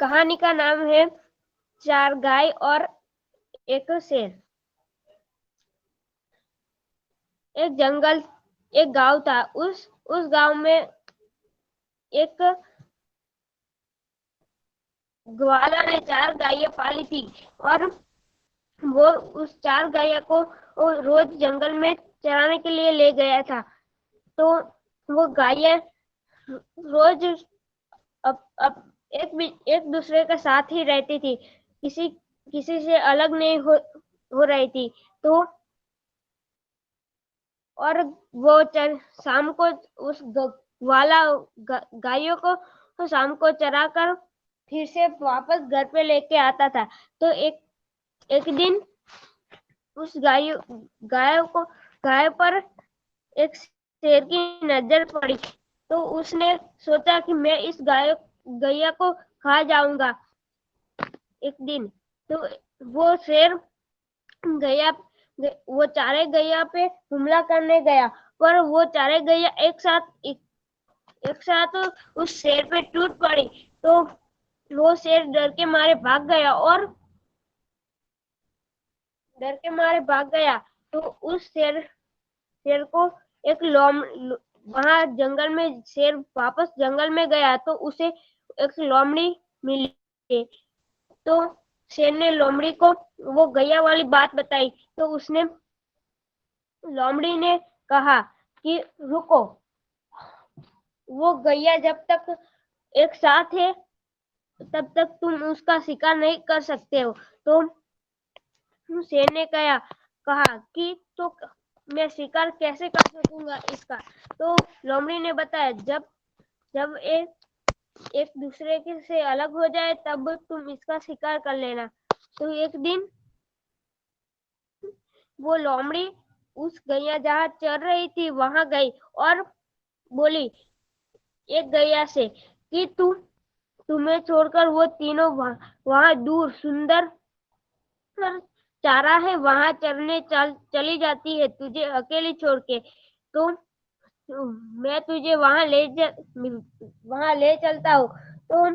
कहानी का नाम है चार गाय और एक शेर। एक गांव था। उस गांव में एक ग्वाला ने चार गायें पाली थी और वो उस चार गायों को वो रोज जंगल में चराने के लिए ले गया था। तो वो गायें रोज अब एक दूसरे के साथ ही रहती थी। किसी किसी से अलग नहीं हो रही थी। तो और वो शाम को उस वाला गायों को तो शाम को चरा कर फिर से वापस घर पे लेके आता था। तो एक एक दिन उस गाय पर एक शेर की नजर पड़ी। तो उसने सोचा कि मैं इस गैया को खा जाऊंगा एक दिन। तो वो शेर गैया वो चारे गैया पे हमला करने गया। पर वो चारे गैया एक साथ उस शेर पे टूट पड़ी। तो वो शेर डर के मारे भाग गया। तो उस शेर को एक वहां जंगल में शेर वापस जंगल में गया तो उसे एक लोमड़ी मिली। तो शेर ने लोमड़ी को वो गैया वाली बात बताई। तो उसने लोमड़ी ने कहा कि रुको, वो गैया जब तक एक साथ है तब तक तुम उसका शिकार नहीं कर सकते हो। तो शेर ने कहा कि तो मैं शिकार कैसे कर सकूंगा इसका। तो लोमड़ी ने बताया जब जब एक दूसरे के से अलग हो जाए तब तुम इसका शिकार कर लेना। तो एक दिन वो लोमड़ी उस गैया जहाँ चर रही थी वहां गई और बोली एक गैया से कि तुम्हें छोड़कर वो तीनों वहां दूर सुंदर चारा है वहां चरने चली जाती है तुझे अकेली छोड़ के। तो मैं तुझे वहां ले चलता हूँ। तो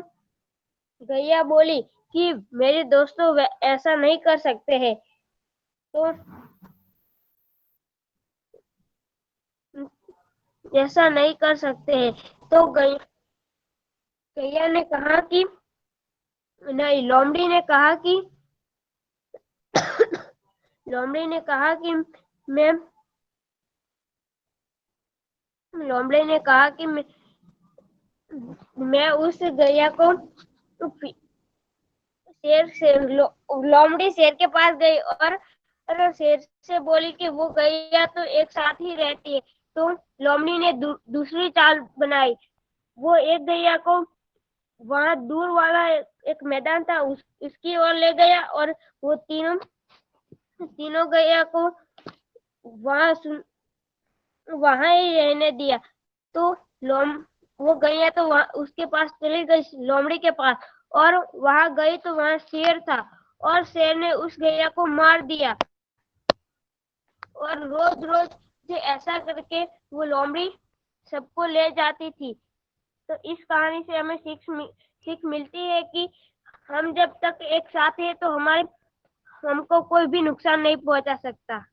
गैया बोली कि मेरे दोस्तों ऐसा नहीं कर सकते हैं। तो ऐसा नहीं कर सकते हैं। तो गैया ने कहा कि नहीं, लोमड़ी ने कहा कि मैं लोमड़ी ने कहा कि मैं उस गैया को लोमड़ी शेर के पास गई और शेर से बोली कि वो गैया तो एक साथ ही रहती है। तो लोमड़ी ने दूसरी चाल बनाई। वो एक गैया को वहां दूर वाला एक मैदान था उसकी ओर ले गया और वो तीनों तीनों गैया को वहां वहां ही रहने दिया। तो लोम वो गैया तो वहां उसके पास चली गई लोमड़ी के पास और वहां गई तो वहां शेर था और शेर ने उस गैया को मार दिया। और रोज रोज ऐसा करके वो लोमड़ी सबको ले जाती थी। तो इस कहानी से हमें सीख मिलती है कि हम जब तक एक साथ हैं तो हमारे हमको कोई भी नुकसान नहीं पहुंचा सकता।